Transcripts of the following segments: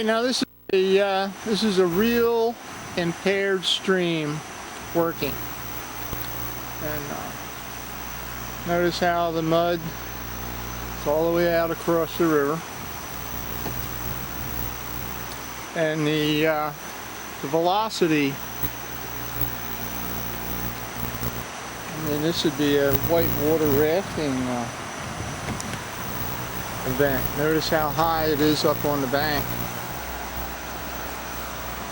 Okay, now this is a real impaired stream working, and notice how the mud is all the way out across the river, and the velocity. I mean, this would be a whitewater rafting event. Notice how high it is up on the bank,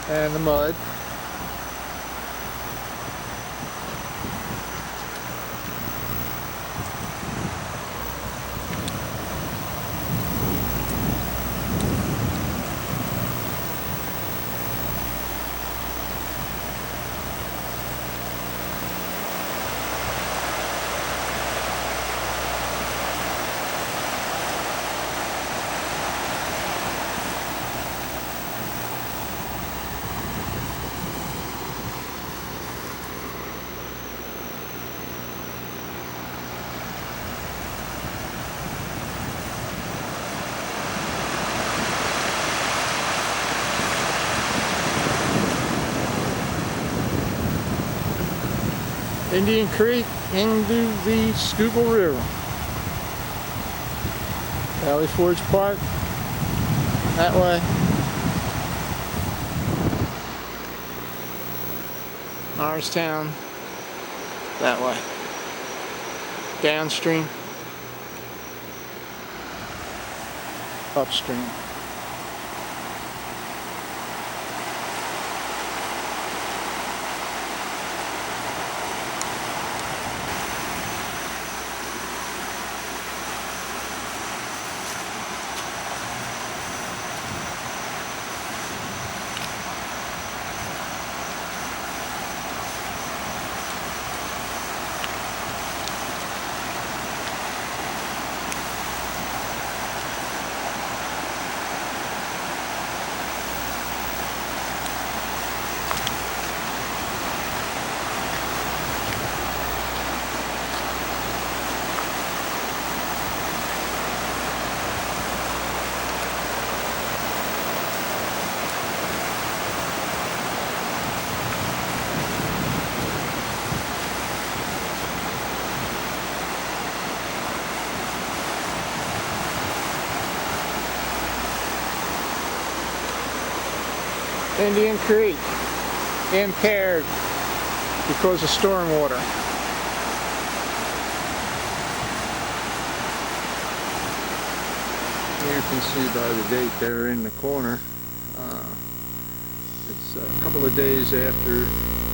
and the mud. Indian Creek into the Schuylkill River. Valley Forge Park, that way. Norristown, that way. Downstream, upstream. Indian Creek, impaired because of stormwater. You can see by the date there in the corner, it's a couple of days after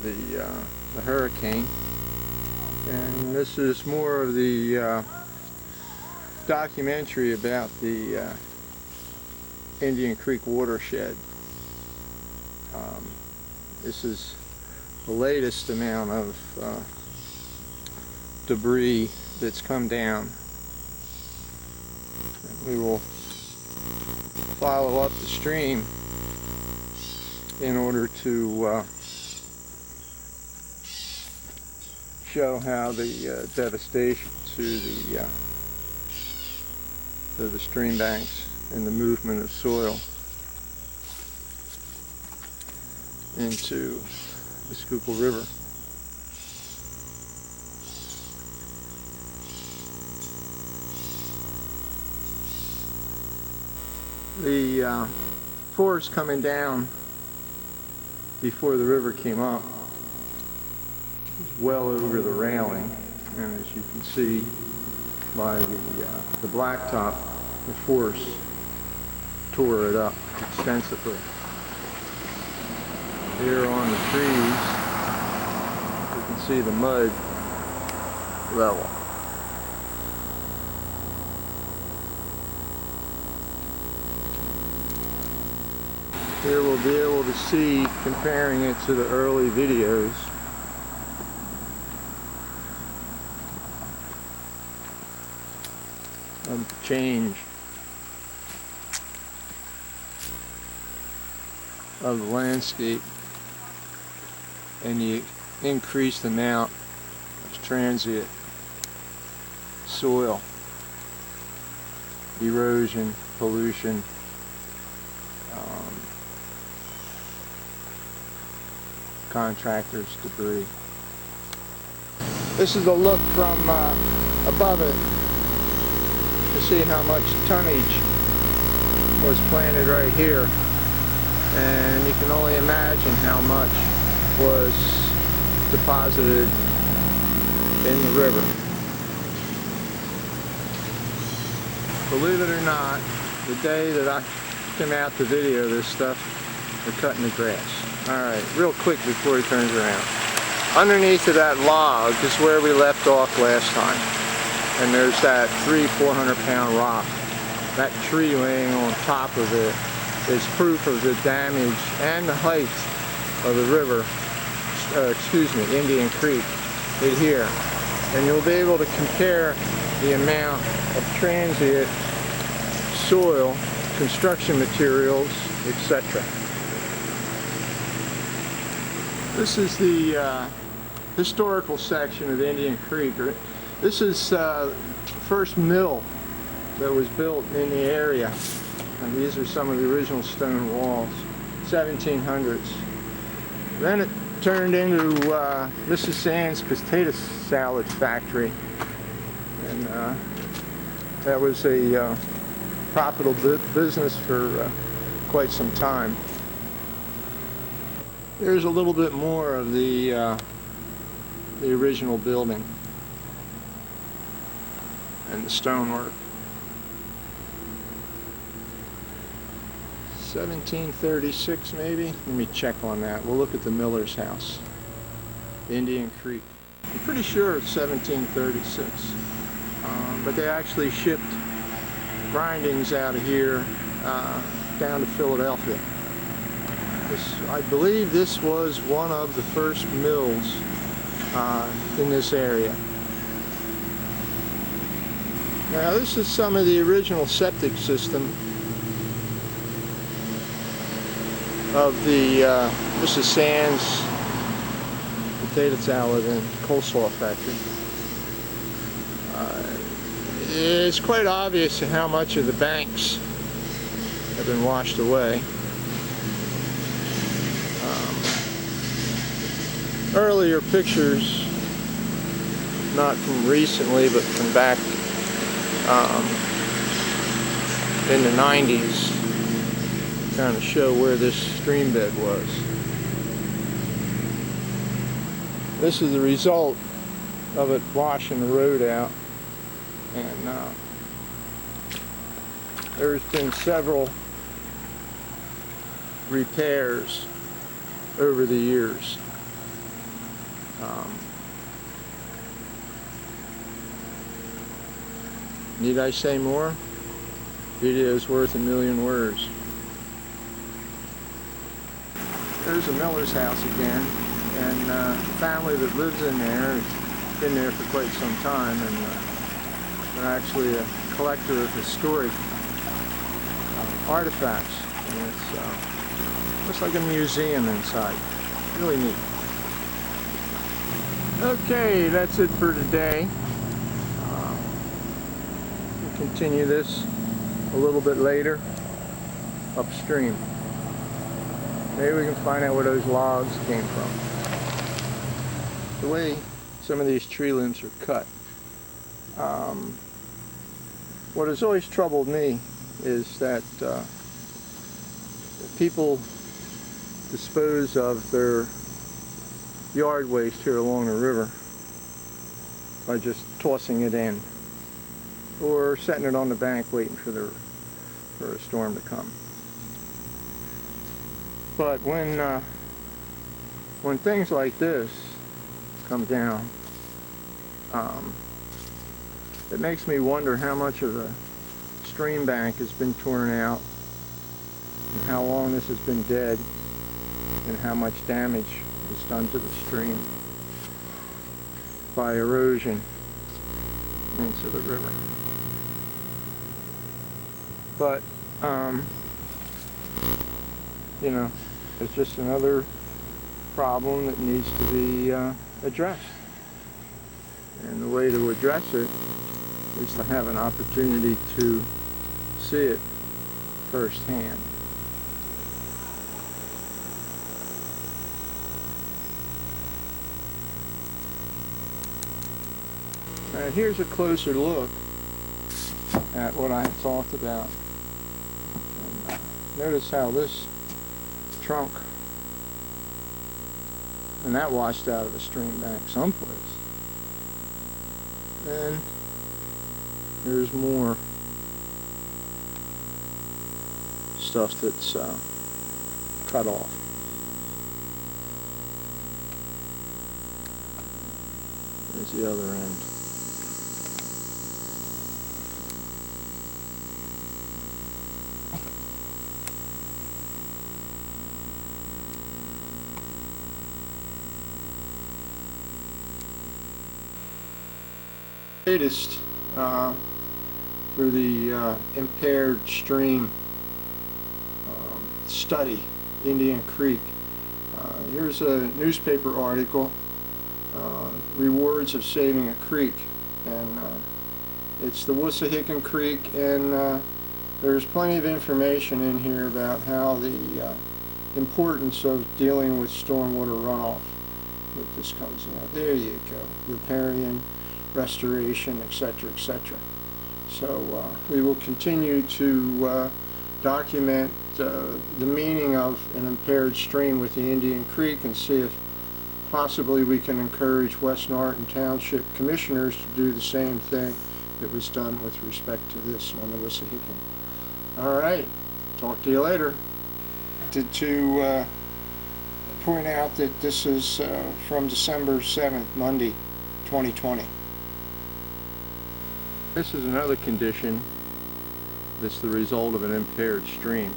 the hurricane, and this is more of the documentary about the Indian Creek watershed. This is the latest amount of debris that's come down. And we will follow up the stream in order to show how the devastation to the stream banks and the movement of soil into the Schuylkill River. The forest coming down before the river came up was well over the railing, and as you can see by the blacktop, the force tore it up extensively. Here on the trees, you can see the mud level. Here we'll be able to see, comparing it to the early videos, of the change of the landscape and the increased amount of transient soil, erosion, pollution, contractor's debris. This is a look from above it to see how much tonnage was planted right here. And you can only imagine how much was deposited in the river. Believe it or not, the day that I came out to video this stuff, they're cutting the grass. Alright, real quick before he turns around. Underneath of that log is where we left off last time. And there's that 300-400 pound rock. That tree laying on top of it is proof of the damage and the height of the river, Indian Creek, right here. And you'll be able to compare the amount of transient soil, construction materials, etc. This is the historical section of Indian Creek. This is the first mill that was built in the area. And these are some of the original stone walls, 1700s. Then it turned into Mrs. Sand's potato salad factory. And that was a profitable business for quite some time. There's a little bit more of the original building and the stonework. 1736 maybe? Let me check on that. We'll look at the miller's house. Indian Creek. I'm pretty sure it's 1736. But they actually shipped grindings out of here down to Philadelphia. I believe this was one of the first mills in this area. Now this is some of the original septic system of the Mrs. Sand's potato salad and coleslaw factory. It's quite obvious how much of the banks have been washed away. Earlier pictures, not from recently, but from back in the 90s, kind of show where this stream bed was. This is the result of it washing the road out, and there's been several repairs over the years. Need I say more? Video is worth a million words. There's the miller's house again, and the family that lives in there has been there for quite some time, and they're actually a collector of historic artifacts. And it's looks like a museum inside. Really neat. Okay, that's it for today. We'll continue this a little bit later upstream. Maybe we can find out where those logs came from. The way some of these tree limbs are cut. What has always troubled me is that people dispose of their yard waste here along the river by just tossing it in or setting it on the bank waiting for a storm to come. But when things like this come down, it makes me wonder how much of the stream bank has been torn out, and how long this has been dead, and how much damage is done to the stream by erosion into the river. But you know, it's just another problem that needs to be addressed. And the way to address it is to have an opportunity to see it firsthand. And here's a closer look at what I talked about. And, notice how this trunk and that washed out of a stream bank someplace. And there's more stuff that's cut off. There's the other end. Latest for the impaired stream study, Indian Creek. Here's a newspaper article, Rewards of Saving a Creek, and it's the Uhrich Creek, and there's plenty of information in here about how the importance of dealing with stormwater runoff if this comes out. There you go, riparian, restoration, etc., etc. So we will continue to document the meaning of an impaired stream with the Indian Creek and see if possibly we can encourage West Norton Township commissioners to do the same thing that was done with respect to this on the Uhrich. All right, talk to you later. To point out that this is from December 7th, Monday, 2020. This is another condition that's the result of an impaired stream.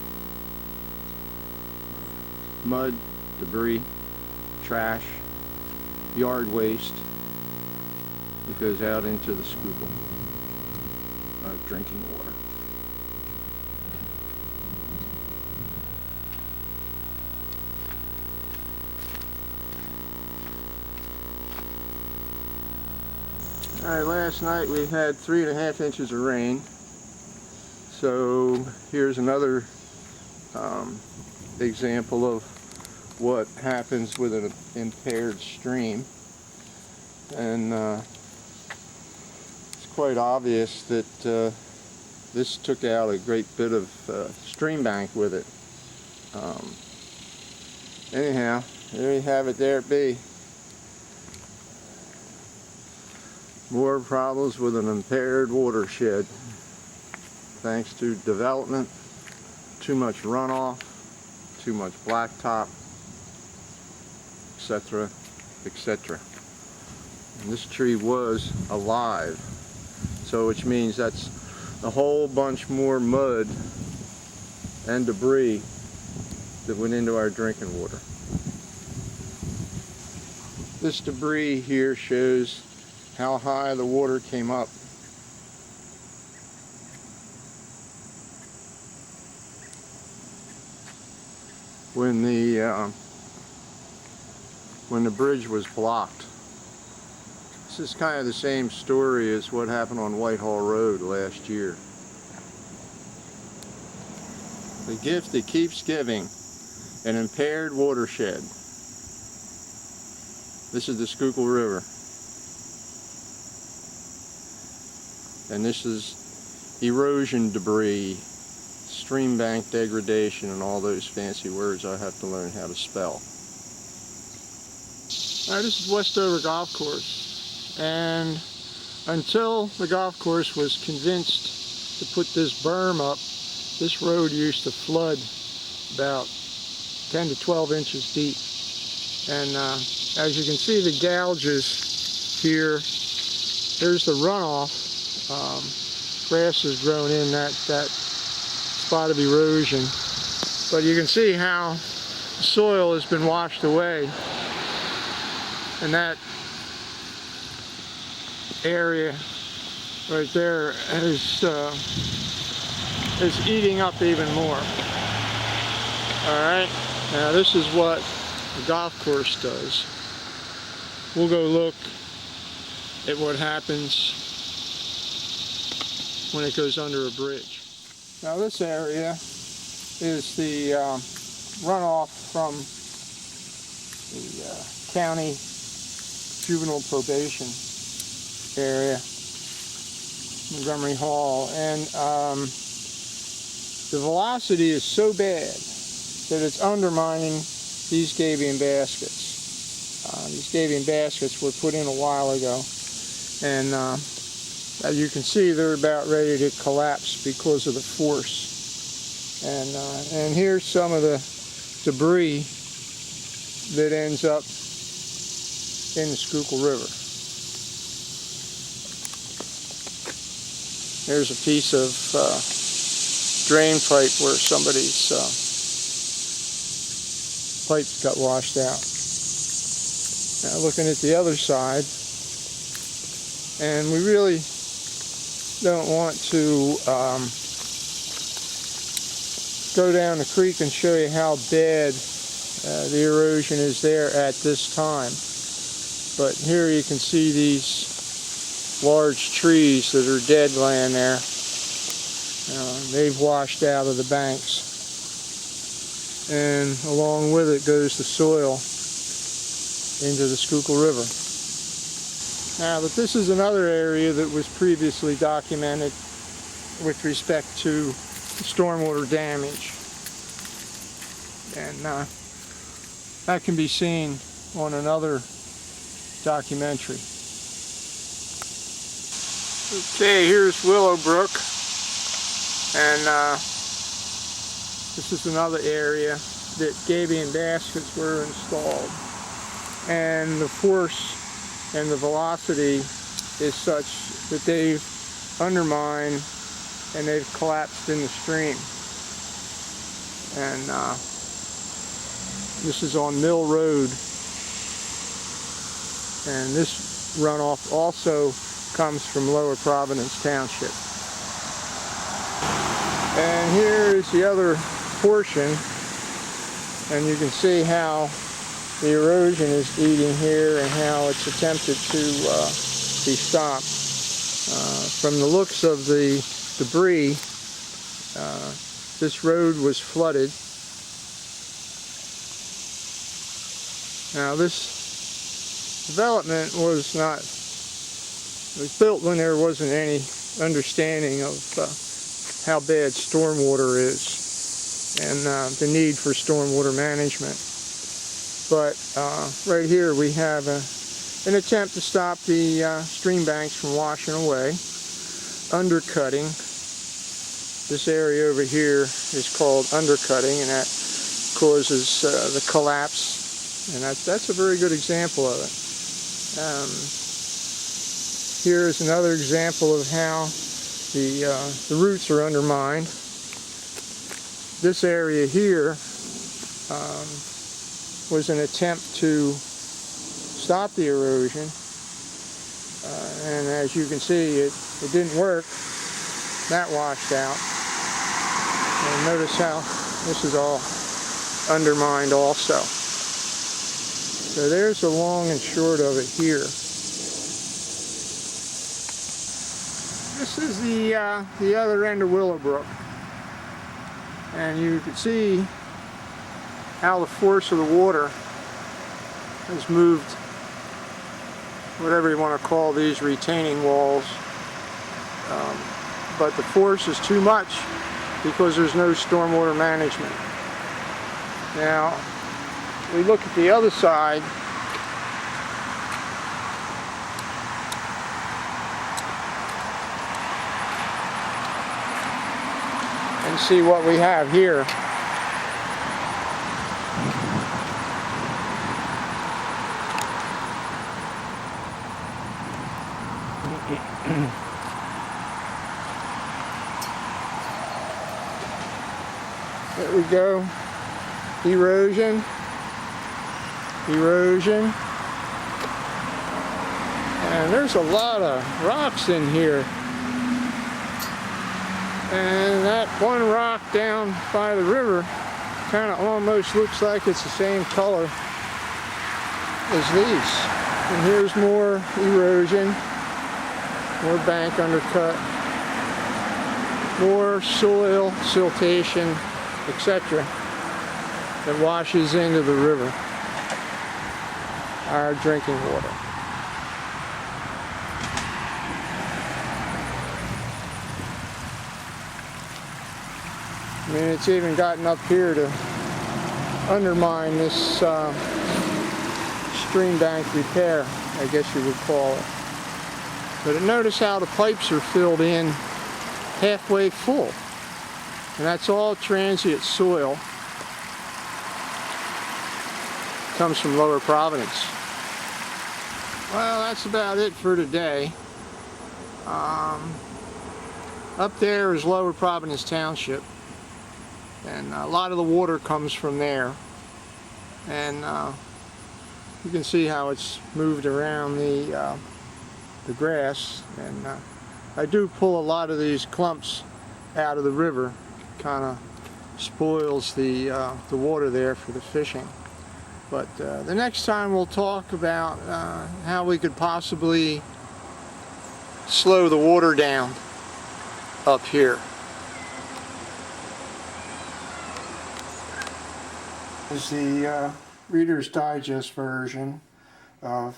Mud, debris, trash, yard waste that goes out into the Schuylkill of drinking water. Alright, last night we had 3.5 inches of rain. So here's another example of what happens with an impaired stream. And it's quite obvious that this took out a great bit of stream bank with it. Anyhow, there you have it, there it be. More problems with an impaired watershed, thanks to development, too much runoff, too much blacktop, etc., etc. And this tree was alive, so which means that's a whole bunch more mud and debris that went into our drinking water. This debris here shows how high the water came up. When the bridge was blocked. This is kind of the same story as what happened on Whitehall Road last year. The gift that keeps giving, an impaired watershed. This is the Schuylkill River. And this is erosion debris, stream bank degradation, and all those fancy words I have to learn how to spell. Alright, this is Westover Golf Course, and until the golf course was convinced to put this berm up, this road used to flood about 10 to 12 inches deep. And as you can see, the gouges here, there's the runoff. Grass has grown in that spot of erosion, but you can see how the soil has been washed away, and that area right there is eating up even more. Alright, now this is what the golf course does. We'll go look at what happens when it goes under a bridge. Now this area is the runoff from the county juvenile probation area. Montgomery Hall, and the velocity is so bad that it's undermining these gabion baskets. These gabion baskets were put in a while ago, and as you can see, they're about ready to collapse because of the force. And here's some of the debris that ends up in the Schuylkill River. There's a piece of drain pipe where somebody's pipes got washed out. Now looking at the other side, and we really don't want to go down the creek and show you how bad the erosion is there at this time. But here you can see these large trees that are dead laying there. They've washed out of the banks. And along with it goes the soil into the Schuylkill River. Now, but this is another area that was previously documented with respect to stormwater damage. And that can be seen on another documentary. Okay, here's Willowbrook, and this is another area that gabion baskets were installed, and the force and the velocity is such that they've undermined and they've collapsed in the stream. And this is on Mill Road, and this runoff also comes from Lower Providence Township. And here is the other portion, and you can see how the erosion is eating here and how it's attempted to be stopped. From the looks of the debris, this road was flooded. Now this development was built when there wasn't any understanding of how bad stormwater is and the need for stormwater management. But right here we have an attempt to stop the stream banks from washing away, undercutting. This area over here is called undercutting, and that causes the collapse, and that's a very good example of it. Here is another example of how the roots are undermined. This area here was an attempt to stop the erosion, and as you can see, it didn't work. That washed out, and notice how this is all undermined also. So there's the long and short of it here. This is the other end of Willowbrook, and you can see how the force of the water has moved, whatever you want to call these retaining walls, but the force is too much because there's no stormwater management. Now, we look at the other side, and see what we have here. There we go. Erosion. Erosion. And there's a lot of rocks in here. And that one rock down by the river kind of almost looks like it's the same color as these. And here's more erosion, more bank undercut, more soil, siltation, etc. that washes into the river, our drinking water. I mean, it's even gotten up here to undermine this stream bank repair, I guess you would call it. But notice how the pipes are filled in halfway full. And that's all transient soil. Comes from Lower Providence. Well, that's about it for today. Up there is Lower Providence Township, and a lot of the water comes from there. And you can see how it's moved around the grass. And I do pull a lot of these clumps out of the river. Kind of spoils the water there for the fishing. But the next time we'll talk about how we could possibly slow the water down up here. This is the Reader's Digest version of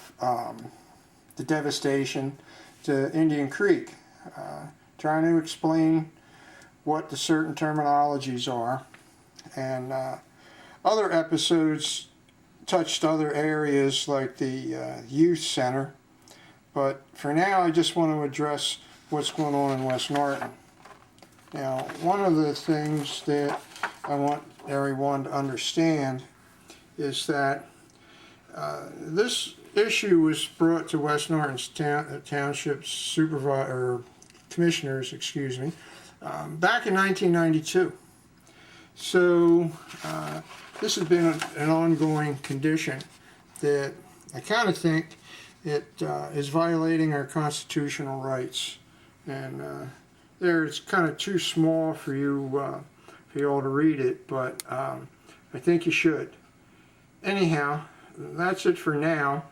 the devastation to Indian Creek, trying to explain what the certain terminologies are. And other episodes touched other areas like the youth center, but for now I just want to address what's going on in West Norton. Now, one of the things that I want everyone to understand is that this issue was brought to West Norton's township commissioners, excuse me, back in 1992. So this has been an ongoing condition that I kind of think it is violating our constitutional rights, and there it's kind of too small for you all to read it, but I think you should. Anyhow, that's it for now.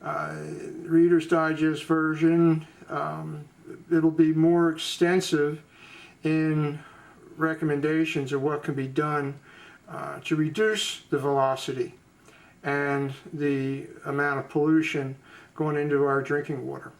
Reader's Digest version, it'll be more extensive in recommendations of what can be done to reduce the velocity and the amount of pollution going into our drinking water.